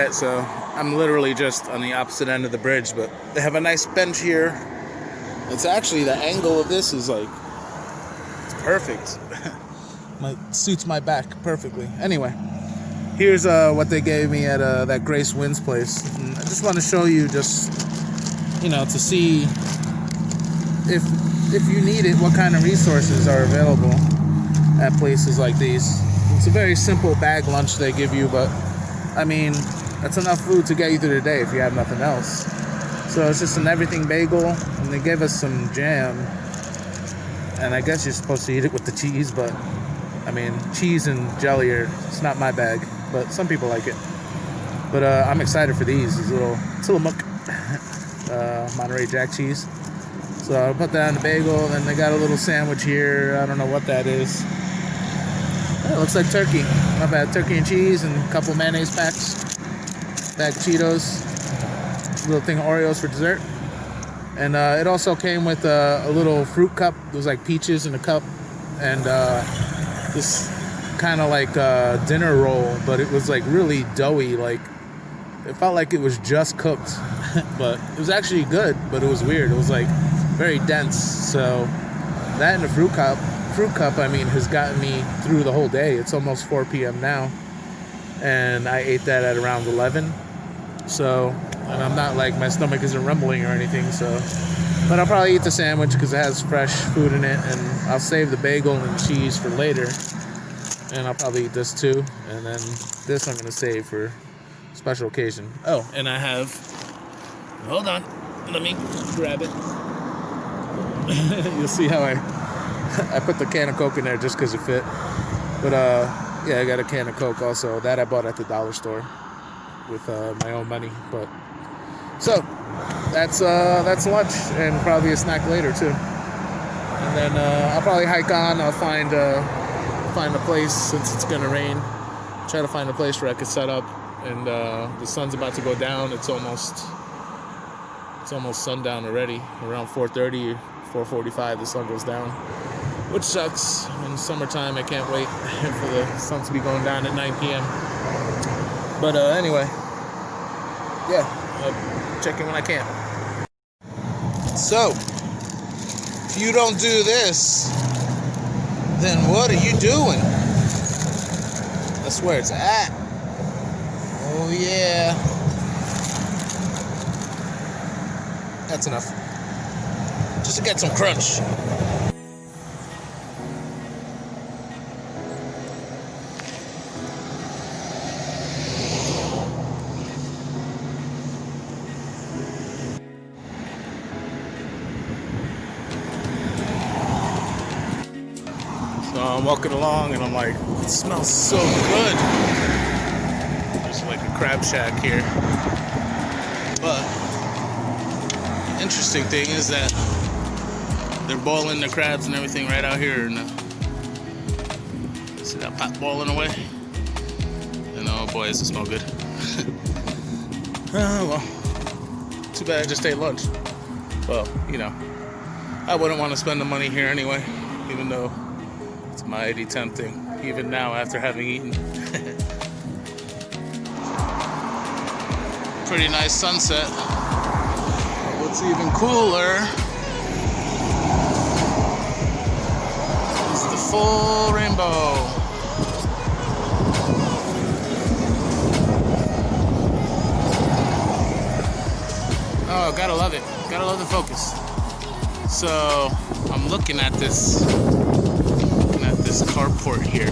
yet, so I'm literally just on the opposite end of the bridge, but they have a nice bench here. It's actually, the angle of this is like, it's perfect. Suits my back perfectly. Anyway, here's what they gave me at that Grace Wynn's place. And I just want to show you, just, you know, to see if you need it, what kind of resources are available at places like these. It's a very simple bag lunch they give you, but I mean, that's enough food to get you through the day if you have nothing else. So it's just an everything bagel, and they gave us some jam, and I guess you're supposed to eat it with the cheese, but I mean, cheese and jelly it's not my bag, but some people like it. But I'm excited for these little Tillamook Monterey Jack cheese. So I'll put that on the bagel, and then they got a little sandwich here. I don't know what that is. It looks like turkey. Not bad. Turkey and cheese and a couple mayonnaise packs. Bag of Cheetos. A little thing of Oreos for dessert. And it also came with a little fruit cup. It was like peaches in a cup. And this kind of like dinner roll, but it was like really doughy. Like, it felt like it was just cooked. But it was actually good, but it was weird. It was like very dense. So that and the fruit cup, I mean, has gotten me through the whole day. It's almost 4 p.m. now, and I ate that at around 11. So, and I'm not like, my stomach isn't rumbling or anything, so, but I'll probably eat the sandwich because it has fresh food in it, and I'll save the bagel and cheese for later, and I'll probably eat this too, and then this I'm going to save for special occasion. Oh, and I have, hold on, let me grab it. You'll see how I put the can of Coke in there just because it fit. But yeah, I got a can of Coke also. That I bought at the dollar store with my own money. But so that's lunch, and probably a snack later too. And then I'll probably hike on. I'll find a place, since it's gonna rain. Try to find a place where I could set up. And the sun's about to go down. It's almost sundown already. Around 4:30, 4:45, the sun goes down, which sucks. In summertime, I can't wait for the sun to be going down at 9 p.m. But anyway, yeah, I'll check in when I can. So, if you don't do this, then what are you doing? That's where it's at. Oh yeah. That's enough. Just to get some crunch. So I'm walking along and I'm like, it smells so good. There's like a crab shack here. But interesting thing is that they're boiling the crabs and everything right out here. And see that pot boiling away? And oh boy, does it smell good. Well, too bad I just ate lunch. Well, you know, I wouldn't want to spend the money here anyway, even though it's mighty tempting, even now after having eaten. Pretty nice sunset. What's even cooler is the full rainbow. Oh, gotta love it. Gotta love the focus. So I'm looking at this carport here.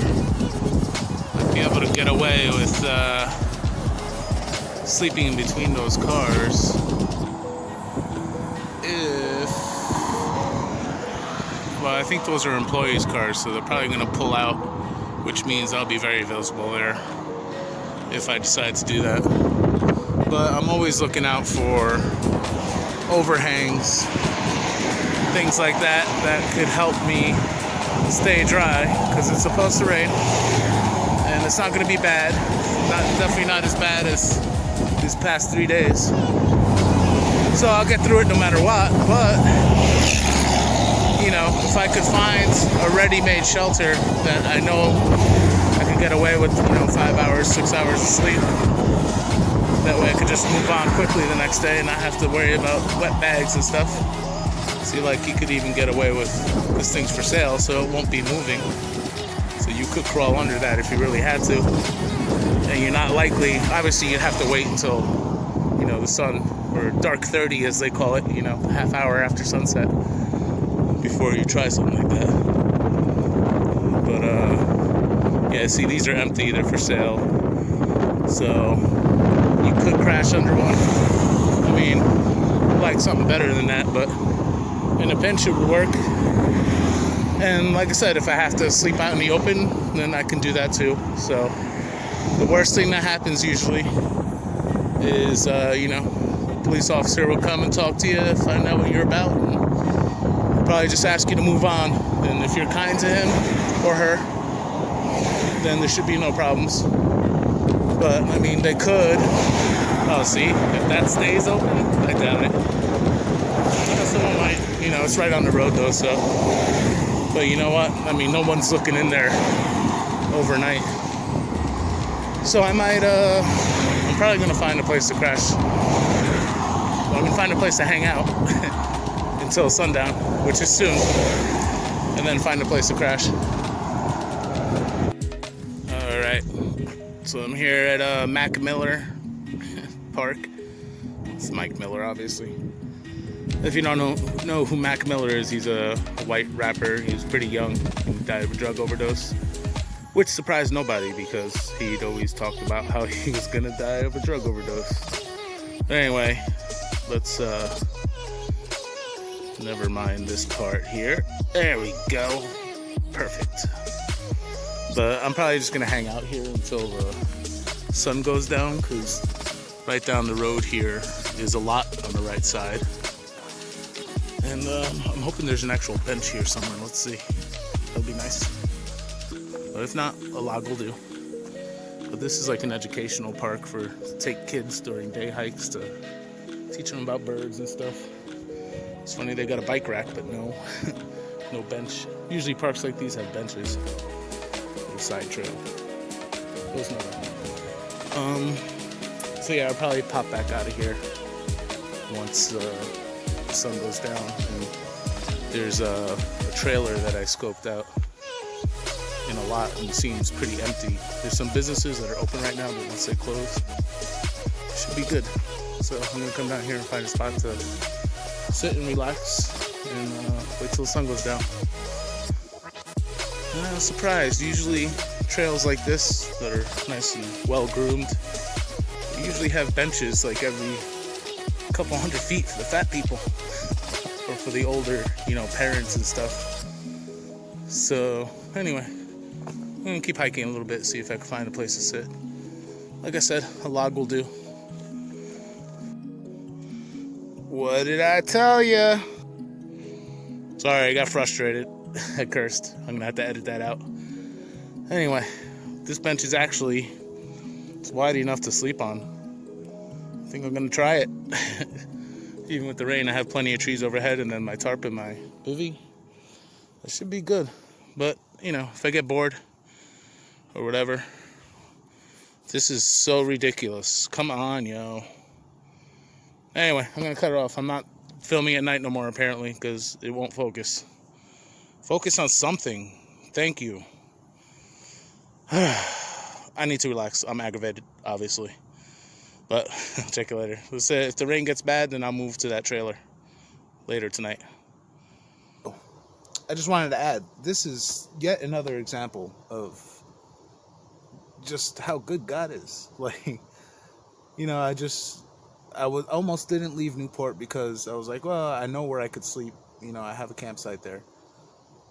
I'd be able to get away with sleeping in between those cars if, well, I think those are employees' cars, so they're probably going to pull out, which means I'll be very visible there if I decide to do that. But I'm always looking out for overhangs, things like that could help me stay dry, because it's supposed to rain and it's not going to be bad. Definitely not as bad as these past 3 days. So I'll get through it no matter what. But you know, if I could find a ready-made shelter that I know I could get away with, you know, 5 hours, 6 hours of sleep, That way I could just move on quickly the next day and not have to worry about wet bags and stuff. See, like, you could even get away with this thing's for sale, so it won't be moving. So you could crawl under that if you really had to. And you're not likely, obviously you'd have to wait until, you know, the sun, or dark 30 as they call it, you know, half hour after sunset, before you try something like that. But yeah, see, these are empty, they're for sale. So you could crash under one. I mean, I'd like something better than that, but in a pinch it would work. And like I said, if I have to sleep out in the open, then I can do that too. So the worst thing that happens usually is, you know, a police officer will come and talk to you, find out what you're about, and probably just ask you to move on. And if you're kind to him or her, then there should be no problems. But, I mean, they could. Oh, see, if that stays open, I doubt it. Someone might, you know, it's right on the road though, so. But you know what? I mean, no one's looking in there overnight. So I might, I'm probably gonna find a place to crash. Well, I'm gonna find a place to hang out until sundown, which is soon. And then find a place to crash. Alright. So I'm here at Mac Miller Park. It's Mike Miller, obviously. If you don't know who Mac Miller is, he's a white rapper. He was pretty young. He died of a drug overdose, which surprised nobody because he'd always talked about how he was gonna die of a drug overdose. But anyway, let's never mind this part here. There we go. Perfect. But I'm probably just gonna hang out here until the sun goes down, because right down the road here is a lot on the right side. And I'm hoping there's an actual bench here somewhere. Let's see. That'll be nice. But if not, a log will do. But this is like an educational park to take kids during day hikes to teach them about birds and stuff. It's funny, they got a bike rack, but no, no bench. Usually parks like these have benches. Little side trail. There's no bench. So yeah, I'll probably pop back out of here once the sun goes down. And there's a trailer that I scoped out in a lot, and it seems pretty empty. There's some businesses that are open right now, but once they close, it should be good. So I'm gonna come down here and find a spot to sit and relax and wait till the sun goes down. And I was surprised. Usually trails like this that are nice and well groomed usually have benches like every couple hundred feet for the fat people or for the older, you know, parents and stuff. So anyway, I'm gonna keep hiking a little bit, see if I can find a place to sit. Like I said, a log will do. What did I tell you? Sorry, I got frustrated. I cursed. I'm gonna have to edit that out. Anyway, this bench is actually, it's wide enough to sleep on. I think I'm gonna try it. Even with the rain, I have plenty of trees overhead and then my tarp and my bivvy. That should be good. But, you know, if I get bored or whatever, this is so ridiculous. Come on, yo. Anyway, I'm gonna cut it off. I'm not filming at night no more, apparently, because it won't focus. Focus on something. Thank you. I need to relax. I'm aggravated, obviously. But I'll check it later. Let's say if the rain gets bad, then I'll move to that trailer later tonight. I just wanted to add, this is yet another example of just how good God is. Like, you know, I almost didn't leave Newport because I was like, well, I know where I could sleep. You know, I have a campsite there.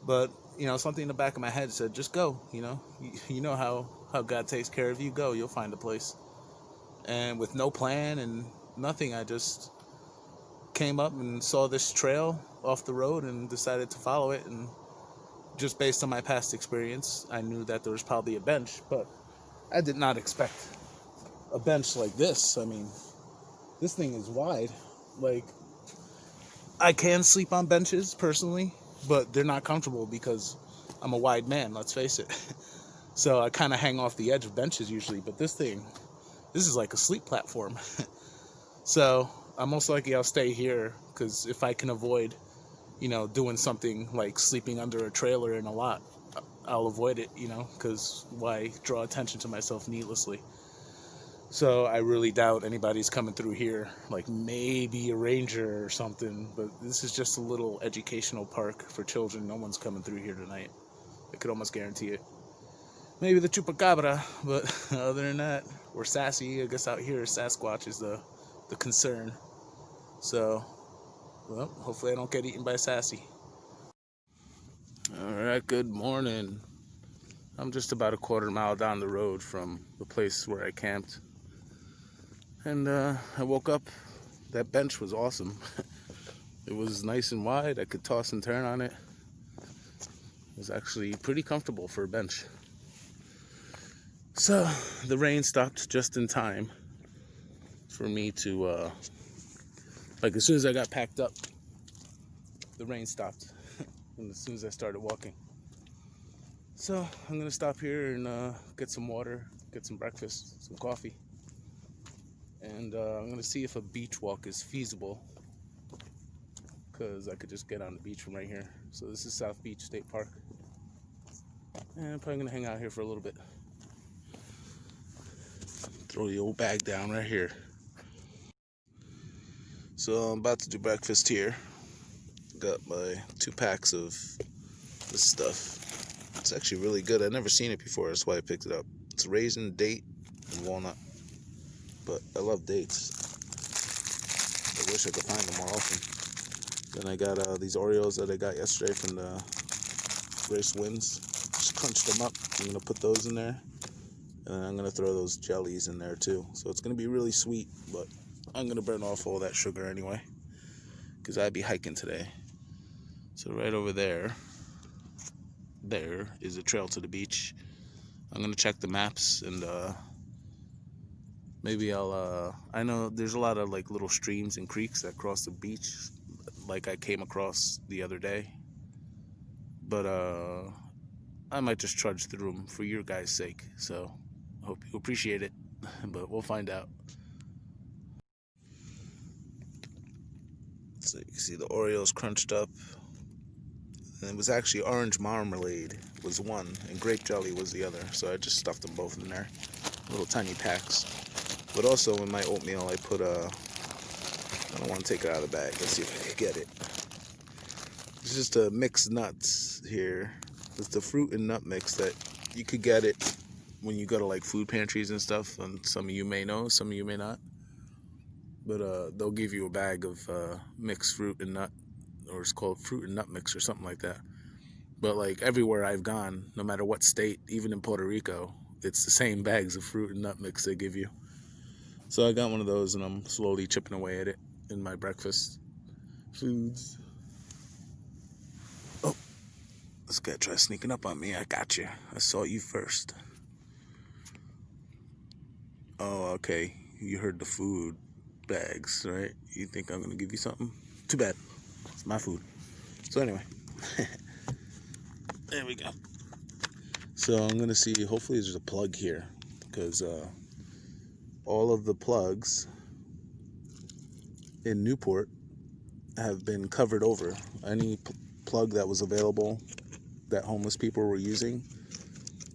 But, you know, something in the back of my head said, just go, you know. You know how God takes care of you. Go, you'll find a place. And with no plan and nothing, I just came up and saw this trail off the road and decided to follow it. And just based on my past experience, I knew that there was probably a bench, but I did not expect a bench like this. I mean, this thing is wide. Like, I can sleep on benches personally, but they're not comfortable because I'm a wide man, let's face it. So I kind of hang off the edge of benches usually, but this thing This is like a sleep platform. So I'm most likely I'll stay here, because if I can avoid, doing something like sleeping under a trailer in a lot, I'll avoid it, because why draw attention to myself needlessly? So I really doubt anybody's coming through here, like maybe a ranger or something, but this is just a little educational park for children. No one's coming through here tonight. I could almost guarantee it. Maybe the chupacabra, but other than that, we're sassy. I guess out here, Sasquatch is the concern. So, well, hopefully I don't get eaten by Sassy. Alright, good morning. I'm just about a quarter mile down the road from the place where I camped. And I woke up. That bench was awesome. It was nice and wide. I could toss and turn on it. It was actually pretty comfortable for a bench. So the rain stopped just in time for me to, as soon as I got packed up, the rain stopped. And as soon as I started walking. So I'm gonna stop here and get some water, get some breakfast, some coffee. And I'm gonna see if a beach walk is feasible, because I could just get on the beach from right here. So this is South Beach State Park. And I'm probably gonna hang out here for a little bit. Throw the old bag down right here. So I'm about to do breakfast here. Got my 2 packs of this stuff. It's actually really good. I've never seen it before. That's why I picked it up. It's raisin, date, and walnut. But I love dates. I wish I could find them more often. Then I got these Oreos that I got yesterday from the Grace Winds. Just crunched them up. I'm going to put those in there. And then I'm going to throw those jellies in there too. So it's going to be really sweet, but I'm going to burn off all that sugar anyway, because I'd be hiking today. So right over there is a trail to the beach. I'm going to check the maps, and maybe I know there's a lot of like little streams and creeks that cross the beach, like I came across the other day. But I might just trudge through them for your guys' sake. So I hope you appreciate it, but we'll find out. So you can see the Oreos crunched up. And it was actually orange marmalade was one, and grape jelly was the other. So I just stuffed them both in there, little tiny packs. But also in my oatmeal, I put I don't want to take it out of the bag. Let's see if I can get it. It's just a mixed nuts here. It's the fruit and nut mix that you could get it when you go to like food pantries and stuff. And some of you may know, some of you may not. But they'll give you a bag of mixed fruit and nut, or it's called fruit and nut mix or something like that. But like everywhere I've gone, no matter what state, even in Puerto Rico, it's the same bags of fruit and nut mix they give you. So I got one of those, and I'm slowly chipping away at it in my breakfast foods. Oh, this guy tried sneaking up on me. I got you. I saw you first. Oh, okay. You heard the food bags, right? You think I'm gonna give you something? Too bad. It's my food. So anyway, there we go. So I'm gonna see. Hopefully, there's a plug here, because all of the plugs in Newport have been covered over. Any plug that was available that homeless people were using,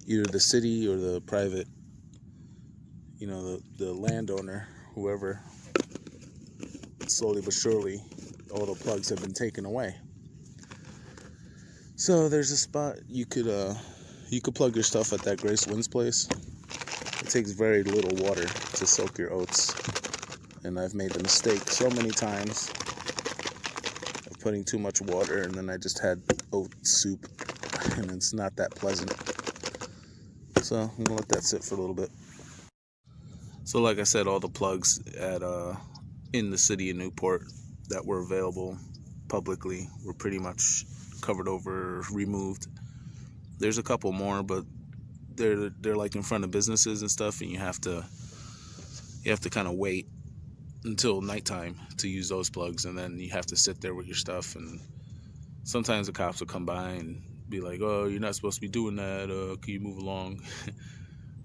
either the city or the private, the landowner, whoever, slowly but surely, all the plugs have been taken away. So there's a spot you could plug your stuff at that Grace Winds place. It takes very little water to soak your oats, and I've made the mistake so many times of putting too much water, and then I just had oat soup, and it's not that pleasant. So I'm gonna let that sit for a little bit. So like I said, all the plugs at in the city of Newport that were available publicly were pretty much covered over, removed. There's a couple more, but they're like in front of businesses and stuff, and you have to kind of wait until nighttime to use those plugs, and then you have to sit there with your stuff, and sometimes the cops will come by and be like, "Oh, you're not supposed to be doing that. Can you move along?"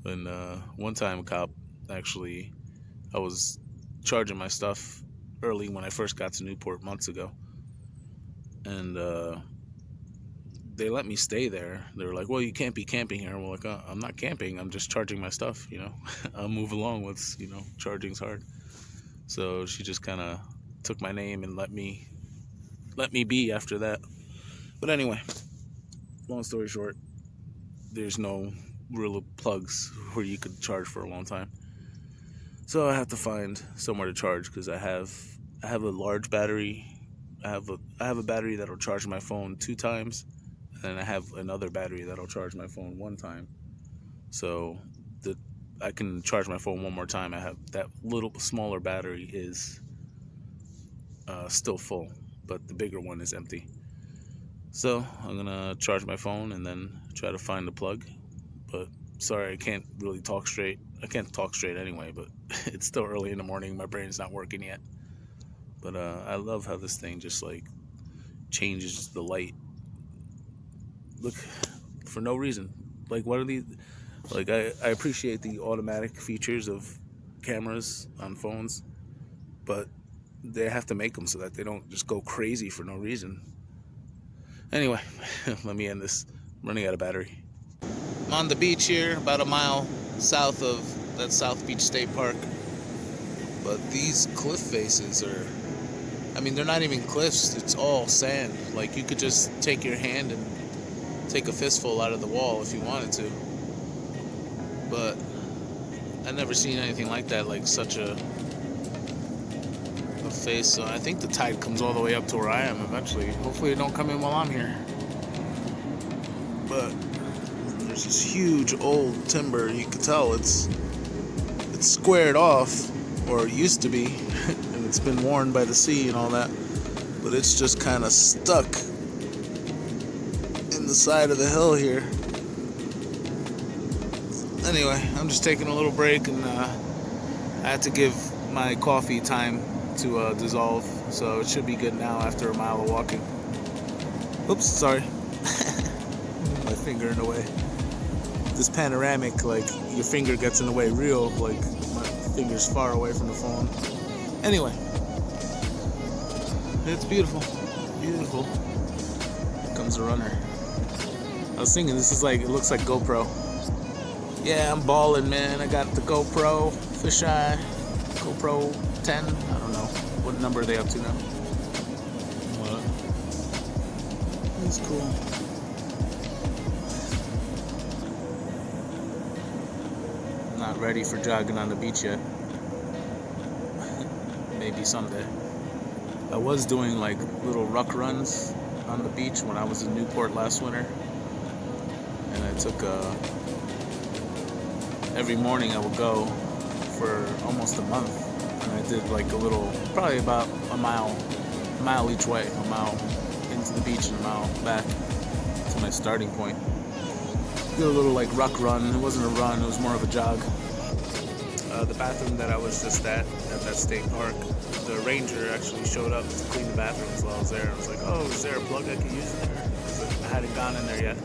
And one time a cop Actually, I was charging my stuff early when I first got to Newport months ago, and they let me stay there. They were like, well, you can't be camping here. I'm like, I'm not camping, I'm just charging my stuff, I'll move along with, charging's hard. So she just kind of took my name and let me be after that. But anyway, long story short, there's no real plugs where you could charge for a long time. So I have to find somewhere to charge, because I have a large battery. I have a battery that'll charge my phone 2 times, and then I have another battery that'll charge my phone 1 time. So I can charge my phone 1 more time. I have that little smaller battery is still full, but the bigger one is empty. So I'm gonna charge my phone and then try to find the plug. But sorry, I can't really talk straight. I can't talk straight anyway, but it's still early in the morning. My brain's not working yet. But I love how this thing just like changes the light. Look, for no reason. Like, what are these? Like, I appreciate the automatic features of cameras on phones, but they have to make them so that they don't just go crazy for no reason. Anyway, let me end this. I'm running out of battery. I'm on the beach here, about a mile south of that South Beach State Park. But these cliff faces are, they're not even cliffs, it's all sand. Like, you could just take your hand and take a fistful out of the wall if you wanted to. But I've never seen anything like that, like such a face. So I think the tide comes all the way up to where I am eventually. Hopefully it don't come in while I'm here. But there's this huge old timber. You can tell it's squared off, or it used to be, and it's been worn by the sea and all that. But it's just kind of stuck in the side of the hill here. Anyway, I'm just taking a little break, and I had to give my coffee time to dissolve, so it should be good now after a mile of walking. Oops, sorry. My finger in the way. This panoramic, like, your finger gets in the way real, like my finger's far away from the phone. Anyway, it's beautiful. Beautiful. Here comes the runner. I was thinking, this is like, it looks like GoPro. Yeah, I'm balling, man. I got the GoPro fisheye, GoPro 10. I don't know what number are they up to now. What? It's cool. Not ready for jogging on the beach yet. Maybe someday. I was doing like little ruck runs on the beach when I was in Newport last winter, and I took every morning I would go for almost a month, and I did like a little, probably about a mile each way, a mile into the beach and a mile back to my starting point. Did a little like ruck run. It wasn't a run, it was more of a jog. The bathroom that I was just at that state park, the ranger actually showed up to clean the bathrooms while I was there. I was like, oh, is there a plug I could use in there? I hadn't gone in there yet.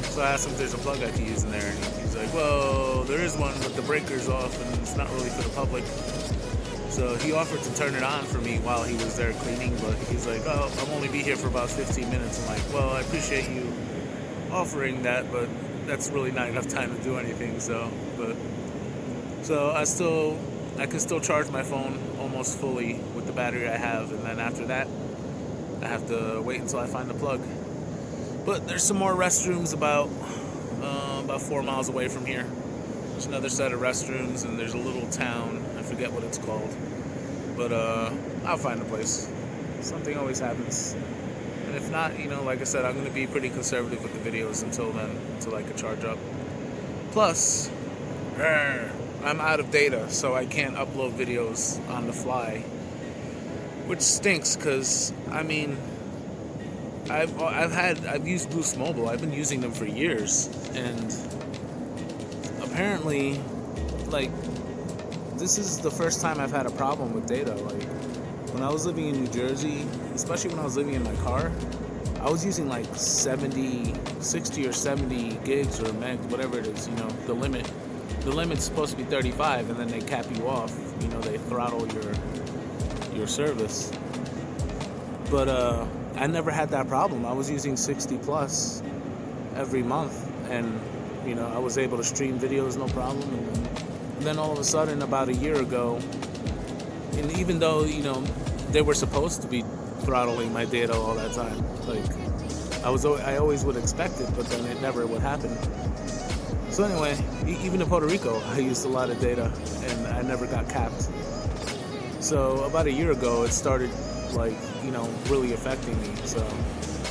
So I asked him if there's a plug I could use in there, and he's like, well, there is one, but the breaker's off, and it's not really for the public. So he offered to turn it on for me while he was there cleaning, but he's like, oh, I'll only be here for about 15 minutes. I'm like, well, I appreciate you offering that, but that's really not enough time to do anything. So I can still charge my phone almost fully with the battery I have, and then after that, I have to wait until I find the plug. But there's some more restrooms about 4 miles away from here. There's another set of restrooms, and there's a little town. I forget what it's called. But I'll find a place. Something always happens. And if not, like I said, I'm going to be pretty conservative with the videos until then, until I can charge up. Plus, I'm out of data, so I can't upload videos on the fly. Which stinks, because, I've used Boost Mobile. I've been using them for years, and apparently, like, this is the first time I've had a problem with data. Like, when I was living in New Jersey, especially when I was living in my car, I was using like 60 or 70 gigs or megs, whatever it is, the limit the limit's supposed to be 35, and then they cap you off. You know, they throttle your service. But I never had that problem. I was using 60 plus every month, and you know, I was able to stream videos no problem. And then all of a sudden, about a year ago, and even though, you know, they were supposed to be throttling my data all that time, like I always would expect it, but then it never would happen. So anyway, even in Puerto Rico, I used a lot of data, and I never got capped. So about a year ago, it started, like, you know, really affecting me. So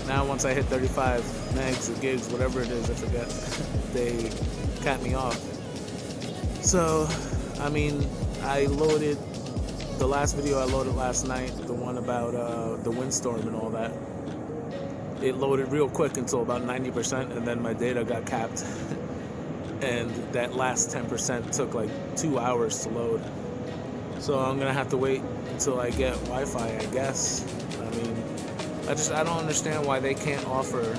now once I hit 35 megs or gigs, whatever it is, I forget, they cap me off. So, I mean, I loaded the last video I loaded last night, the one about the windstorm and all that. It loaded real quick until about 90%, and then my data got capped. And that last 10% took like 2 hours to load. So I'm gonna have to wait until I get Wi-Fi, I guess. I mean, I don't understand why they can't offer,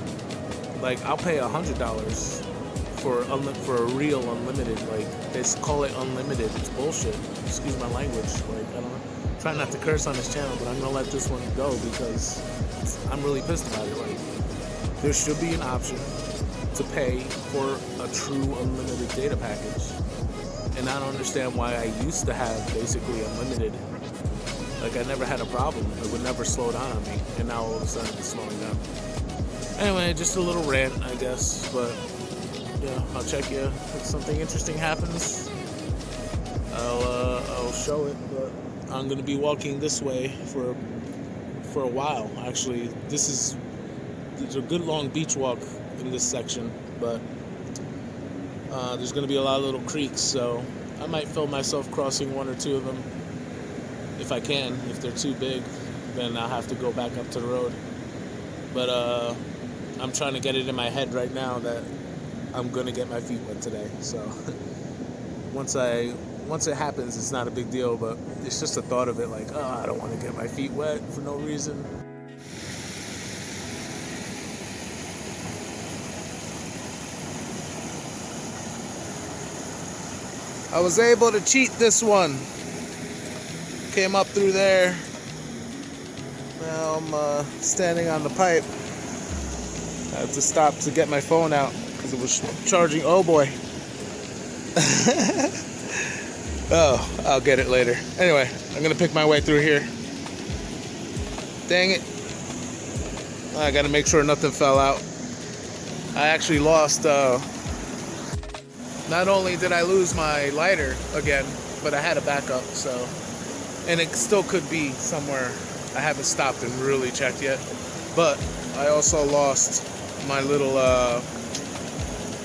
like, I'll pay $100 for a real unlimited. Like, they call it unlimited. It's bullshit. Excuse my language. Like, I don't know. Try not to curse on this channel, but I'm gonna let this one go because I'm really pissed about it. Like, there should be an option to pay for a true unlimited data package. And I don't understand why I used to have basically unlimited. Like, I never had a problem. It would never slow down on me. And now all of a sudden it's slowing down. Anyway, just a little rant, I guess. But, yeah, I'll check you if something interesting happens. I'll show it. But I'm going to be walking this way for a while. Actually, there's a good long beach walk in this section, but there's going to be a lot of little creeks, so I might film myself crossing one or two of them if I can. If they're too big, then I'll have to go back up to the road. But I'm trying to get it in my head right now that I'm going to get my feet wet today. So once it happens, it's not a big deal, but it's just a thought of it, like, oh, I don't want to get my feet wet for no reason. I was able to cheat this one. Came up through there. Now I'm standing on the pipe. I had to stop to get my phone out because it was charging. Oh boy. Oh, I'll get it later. Anyway, I'm gonna pick my way through here. Dang it. I gotta make sure nothing fell out. I actually lost, not only did I lose my lighter again, but I had a backup, so, and it still could be somewhere. I haven't stopped and really checked yet, but I also lost my little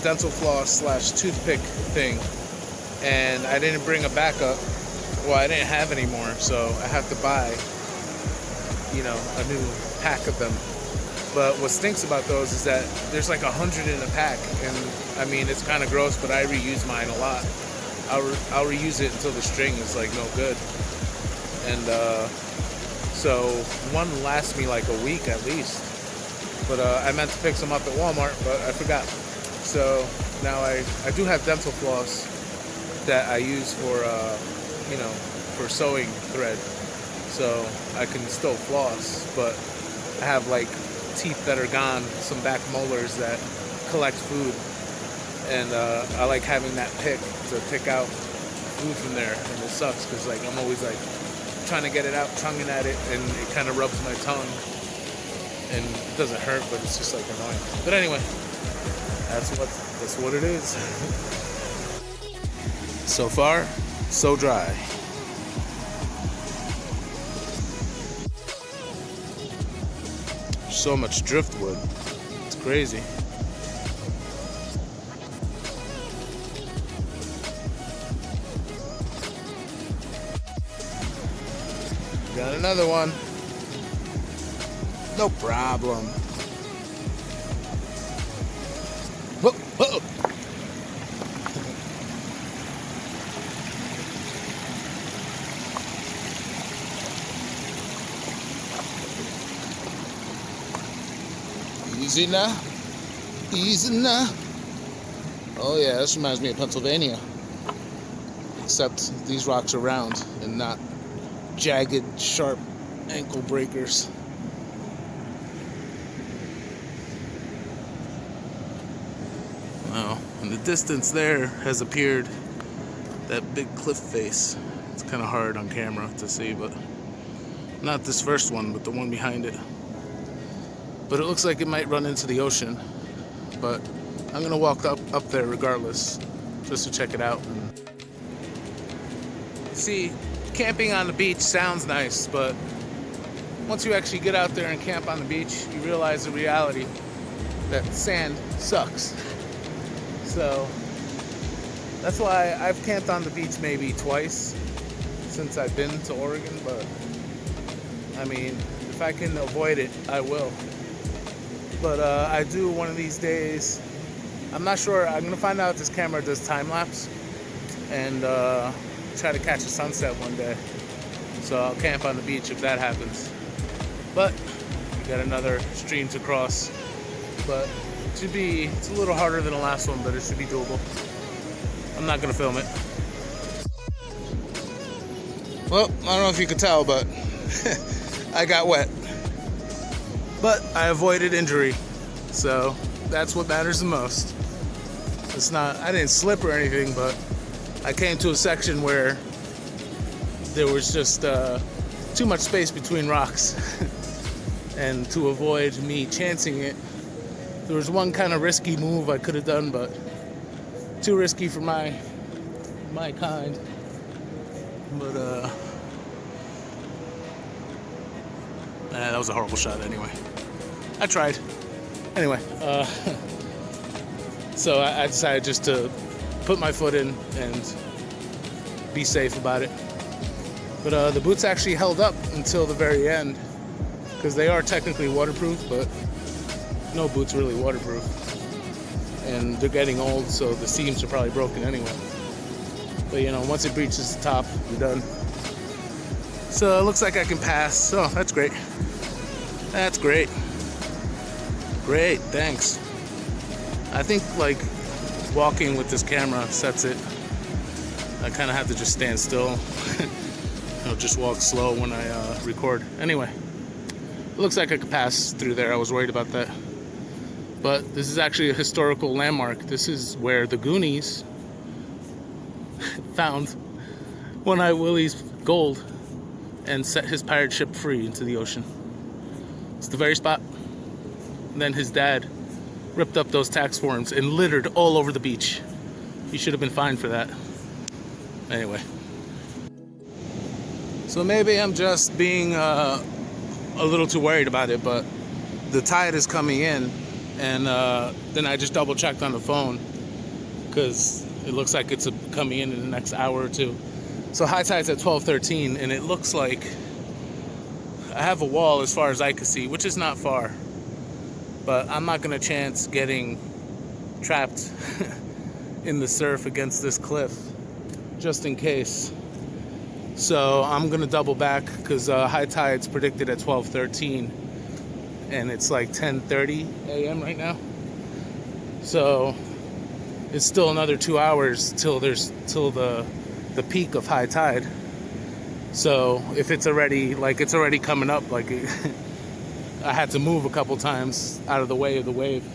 dental floss / toothpick thing, and I didn't bring a backup. Well, I didn't have any more, so I have to buy, you know, a new pack of them. But what stinks about those is that there's like 100 in a pack, and I mean, it's kind of gross, but I reuse mine a lot. I'll reuse it until the string is like no good. And so one lasts me like a week at least. But I meant to pick some up at Walmart, but I forgot. So now I do have dental floss that I use for, you know, for sewing thread. So I can still floss, but I have like teeth that are gone, some back molars that collect food, and I like having that pick to pick out food from there, and it sucks because like I'm always like trying to get it out, tonguing at it, and it kind of rubs my tongue, and it doesn't hurt, but it's just like annoying. But anyway, that's what it is. So far, so dry. So much driftwood. It's crazy. Got another one. No problem. Whoa, whoa. Easy now. Easy now. Oh yeah, this reminds me of Pennsylvania. except these rocks are round and not jagged, sharp ankle breakers. Now, in the distance there has appeared that big cliff face. It's kind of hard on camera to see, but not this first one, but the one behind it. But it looks like it might run into the ocean. But I'm gonna walk up there regardless, just to check it out. See, camping on the beach sounds nice, but once you actually get out there and camp on the beach, you realize the reality that sand sucks. So that's why I've camped on the beach maybe twice since I've been to Oregon, but I mean, if I can avoid it, I will. But I do one of these days. I'm not sure. I'm gonna find out if this camera does time lapse and try to catch a sunset one day. So I'll camp on the beach if that happens. But we got another stream to cross. But it's a little harder than the last one, but it should be doable. I'm not gonna film it. Well, I don't know if you could tell, but I got wet. But I avoided injury, so that's what matters the most. I didn't slip or anything, but I came to a section where there was just too much space between rocks. And to avoid me chancing it, there was one kind of risky move I could have done, but too risky for my kind. But that was a horrible shot anyway. I tried. Anyway, so I decided just to put my foot in and be safe about it. But the boots actually held up until the very end, because they are technically waterproof, but no boot's really waterproof. And they're getting old, so the seams are probably broken anyway. But you know, once it reaches the top, you're done. So it looks like I can pass, so that's great. That's great. Great, thanks. I think like walking with this camera sets it. I kind of have to just stand still. Just walk slow when I record. Anyway, it looks like I could pass through there. I was worried about that. But this is actually a historical landmark. This is where the Goonies found One-Eye Willie's gold and set his pirate ship free into the ocean. It's the very spot. And then his dad ripped up those tax forms and littered all over the beach. He should have been fined for that. Anyway. So maybe I'm just being a little too worried about it, but the tide is coming in, and then I just double checked on the phone because it looks like it's coming in the next hour or two. So high tide's at 12:13, and it looks like I have a wall as far as I can see, which is not far, but I'm not gonna chance getting trapped in the surf against this cliff, just in case. So I'm gonna double back because high tide's predicted at 12:13, and it's like 10:30 a.m. right now. So it's still another 2 hours till the peak of high tide. So if it's already coming up, I had to move a couple times out of the way of the wave.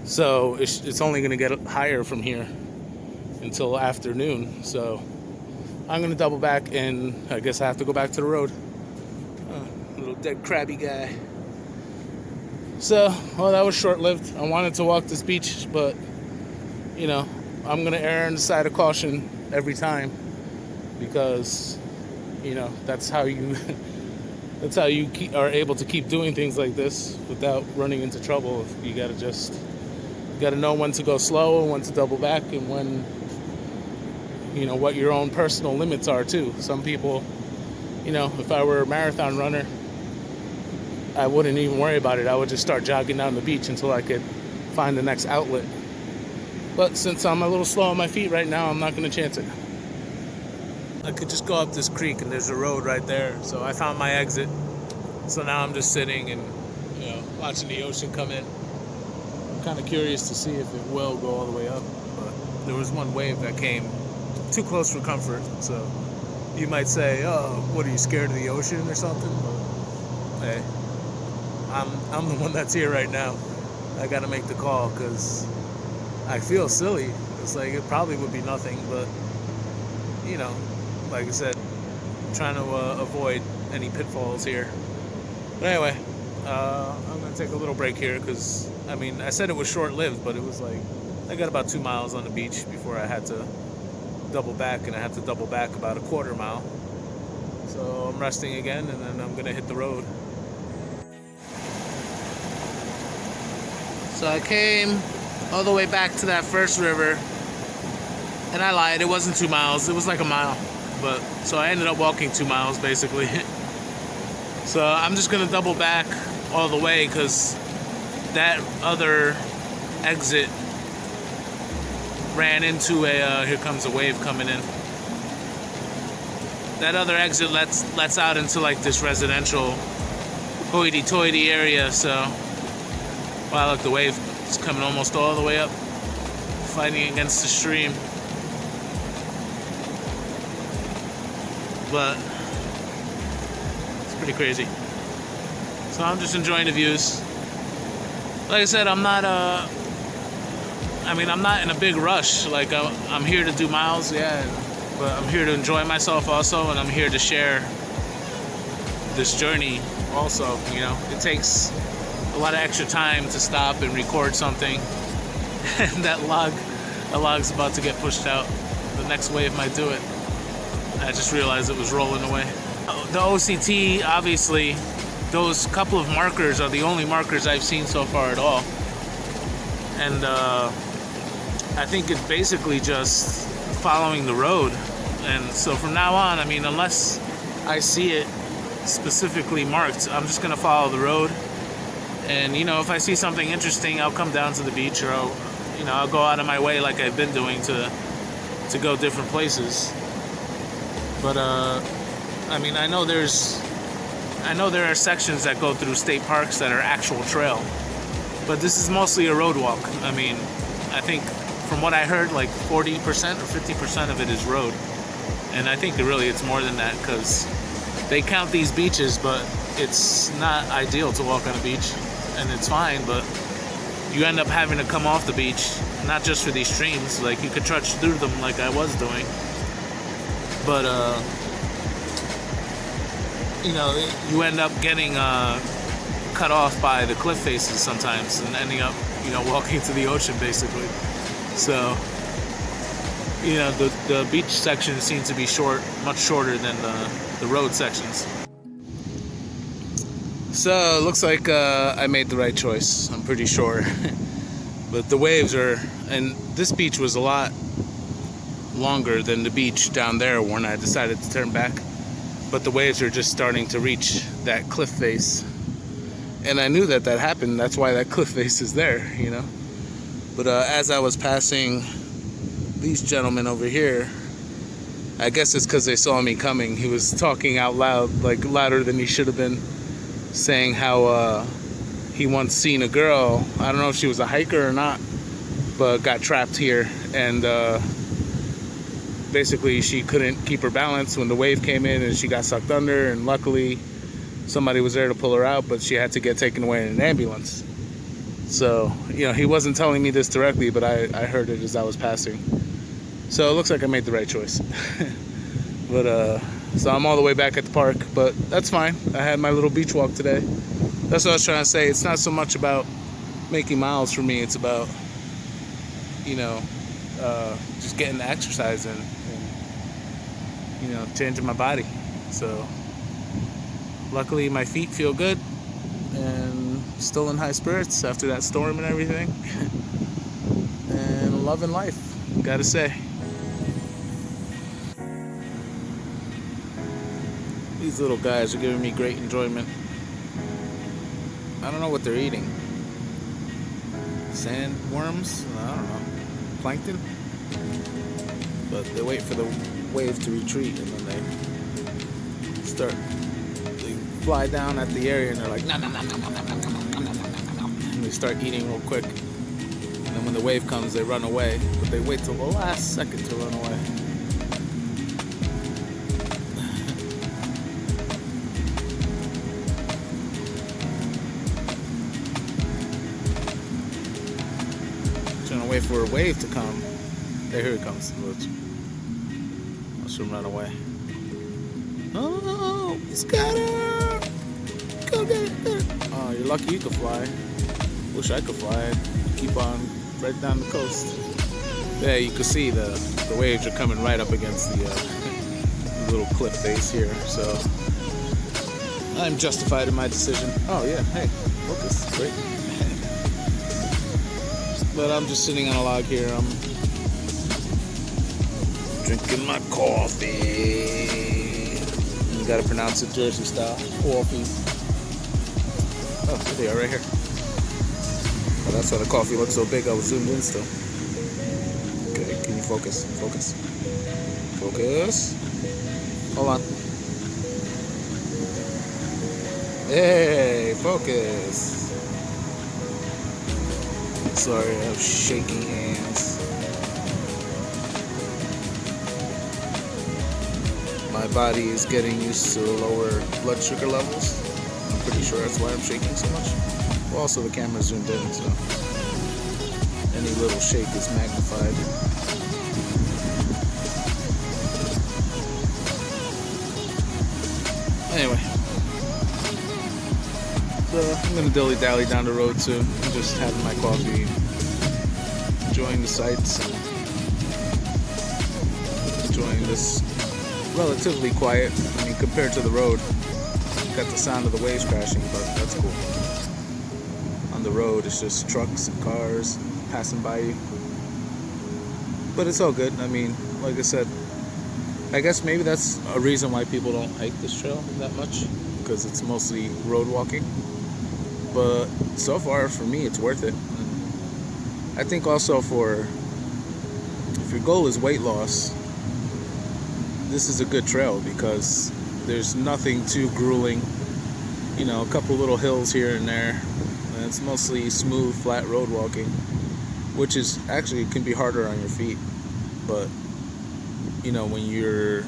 So it's only gonna get higher from here until afternoon. So I'm gonna double back, and I guess I have to go back to the road. Little dead crabby guy. So, well, that was short-lived. I wanted to walk this beach, but you know, I'm gonna err on the side of caution every time, because you know that's how you are able to keep doing things like this without running into trouble. You gotta know when to go slow and when to double back, and when, you know, what your own personal limits are too. Some people, you know, if I were a marathon runner, I wouldn't even worry about it. I would just start jogging down the beach until I could find the next outlet. But since I'm a little slow on my feet right now, I'm not going to chance it. I could just go up this creek and there's a road right there. So I found my exit. So now I'm just sitting and, you know, watching the ocean come in. I'm kind of curious to see if it will go all the way up. But there was one wave that came too close for comfort. So you might say, "Oh, what are you, scared of the ocean or something?" But hey, I'm the one that's here right now. I got to make the call because I feel silly. It's like it probably would be nothing, but you know, like I said, I'm trying to avoid any pitfalls here. But anyway, I'm gonna take a little break here because I mean I said it was short-lived, but it was like I got about 2 miles on the beach before I had to double back, and I had to double back about a quarter mile. So I'm resting again, and then I'm gonna hit the road. So I came all the way back to that first river, and I lied, it wasn't 2 miles, it was like a mile. But so I ended up walking 2 miles basically. So I'm just gonna double back all the way because that other exit ran into a here comes a wave coming in. That other exit lets out into like this residential hoity-toity area. So wow, look, the wave is coming almost all the way up, fighting against the stream. But it's pretty crazy. So I'm just enjoying the views. Like I said, I'm not in a big rush. Like I'm here to do miles, yeah, but I'm here to enjoy myself also, and I'm here to share this journey also. You know, it takes a lot of extra time to stop and record something, and that log's about to get pushed out. The next wave might do it. I just realized it was rolling away. The O.C.T, obviously, those couple of markers are the only markers I've seen so far at all. And I think it's basically just following the road. And so from now on, I mean, unless I see it specifically marked, I'm just gonna follow the road. And you know, if I see something interesting, I'll come down to the beach, or I'll go out of my way like I've been doing to go different places. But I mean, I know there are sections that go through state parks that are actual trail, but this is mostly a road walk. I mean, I think from what I heard, like 40% or 50% of it is road, and I think it's more than that because they count these beaches, but it's not ideal to walk on a beach, and it's fine, but you end up having to come off the beach, not just for these streams. Like you could trudge through them like I was doing, but you end up getting cut off by the cliff faces sometimes and ending up walking to the ocean basically. So the beach sections seem to be much shorter than the road sections. So it looks like I made the right choice, I'm pretty sure. But the waves and this beach was a lot longer than the beach down there when I decided to turn back. But the waves are just starting to reach that cliff face. And I knew that happened, that's why that cliff face is there, But as I was passing these gentlemen over here, I guess it's because they saw me coming. He was talking out loud, like louder than he should have been, saying how he once seen a girl, I don't know if she was a hiker or not, but got trapped here, and basically she couldn't keep her balance when the wave came in and she got sucked under, and luckily somebody was there to pull her out, but she had to get taken away in an ambulance. So he wasn't telling me this directly, but I heard it as I was passing. So it looks like I made the right choice. But so I'm all the way back at the park, but that's fine. I had my little beach walk today. That's what I was trying to say. It's not so much about making miles for me. It's about, just getting the exercise in and, changing my body. So luckily my feet feel good and still in high spirits after that storm and everything. And loving life, gotta say. These little guys are giving me great enjoyment. I don't know what they're eating. Sandworms? I don't know. Plankton? But they wait for the wave to retreat, and then they fly down at the area, and they're like, nom, nom, nom, nom, nom, nom, nom, nom, nom, nom. And they start eating real quick. And then when the wave comes, they run away. But they wait till the last second to run away. wait for a wave to come. There, here it comes. Watch him run away. Oh, he's got her! Go get it! Oh, you're lucky you could fly. Wish I could fly. I'd keep on right down the coast. Yeah, you can see the waves are coming right up against the little cliff face here. So I'm justified in my decision. Oh yeah, hey, focus, great. But I'm just sitting on a log here. I'm drinking my coffee. You gotta pronounce it Jersey style. Coffee. Oh, there they are right here. Oh, that's why the coffee looks so big. I was zoomed in still. Okay, can you focus? Focus. Focus. Hold on. Hey, focus. Sorry, I have shaky hands. My body is getting used to lower blood sugar levels. I'm pretty sure that's why I'm shaking so much. Well, also the camera's zoomed in, so any little shake is magnified. Anyway, I'm gonna dilly-dally down the road soon. I'm just having my coffee, enjoying the sights, and enjoying this relatively quiet. I mean, compared to the road, got the sound of the waves crashing, but that's cool. On the road, it's just trucks and cars passing by you. But it's all good. I mean, like I said, I guess maybe that's a reason why people don't hike this trail that much, because it's mostly road walking. But so far, for me, it's worth it. I think also if your goal is weight loss, this is a good trail because there's nothing too grueling. You know, a couple little hills here and there. And it's mostly smooth, flat road walking, which is actually can be harder on your feet. But you know, when you're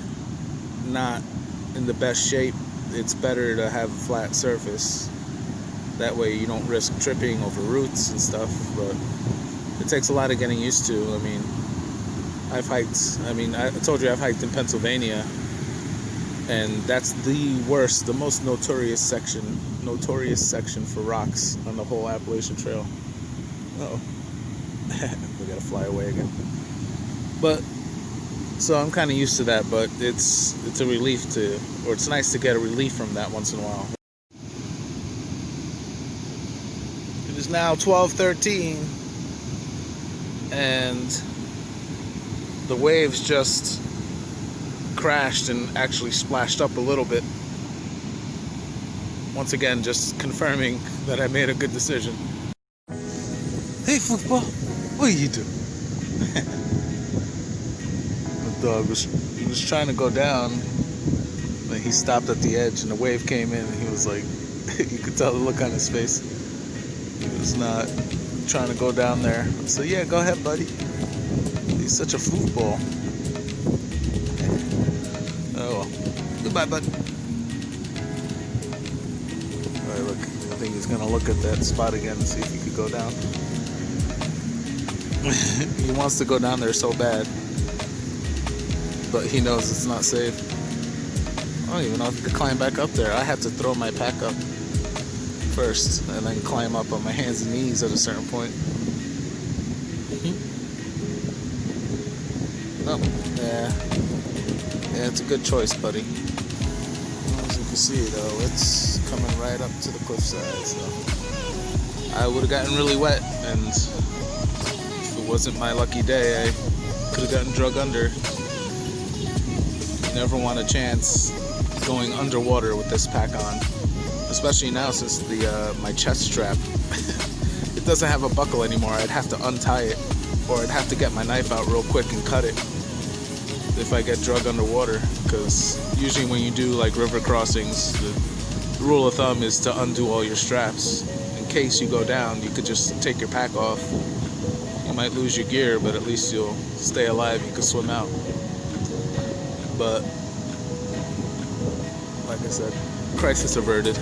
not in the best shape, it's better to have a flat surface. That way you don't risk tripping over roots and stuff. But it takes a lot of getting used to. I mean, I told you I've hiked in Pennsylvania, and that's the worst, the most notorious section for rocks on the whole Appalachian Trail. Uh-oh. We gotta fly away again. But so I'm kind of used to that, but it's a relief it's nice to get a relief from that once in a while. It is now 12:13, and the waves just crashed and actually splashed up a little bit. Once again, just confirming that I made a good decision. Hey, football, what are you doing? The dog was trying to go down, but he stopped at the edge and the wave came in and he was like, you could tell the look on his face. He was not trying to go down there. So yeah, go ahead, buddy. He's such a football. Oh well. Goodbye, bud. Alright, look. I think he's gonna look at that spot again and see if he could go down. He wants to go down there so bad, but he knows it's not safe. I don't even know if he could climb back up there. I have to throw my pack up first and then climb up on my hands and knees at a certain point. Oh, yeah, it's a good choice, buddy. As you can see, though, it's coming right up to the cliffside, so I would have gotten really wet, and if it wasn't my lucky day, I could have gotten drug under. You never want a chance going underwater with this pack on, especially now since my chest strap it doesn't have a buckle anymore. I'd have to untie it, or I'd have to get my knife out real quick and cut it if I get drug underwater, because usually when you do like river crossings, the rule of thumb is to undo all your straps. In case you go down, you could just take your pack off. You might lose your gear, but at least you'll stay alive. You can swim out. But like I said, crisis averted.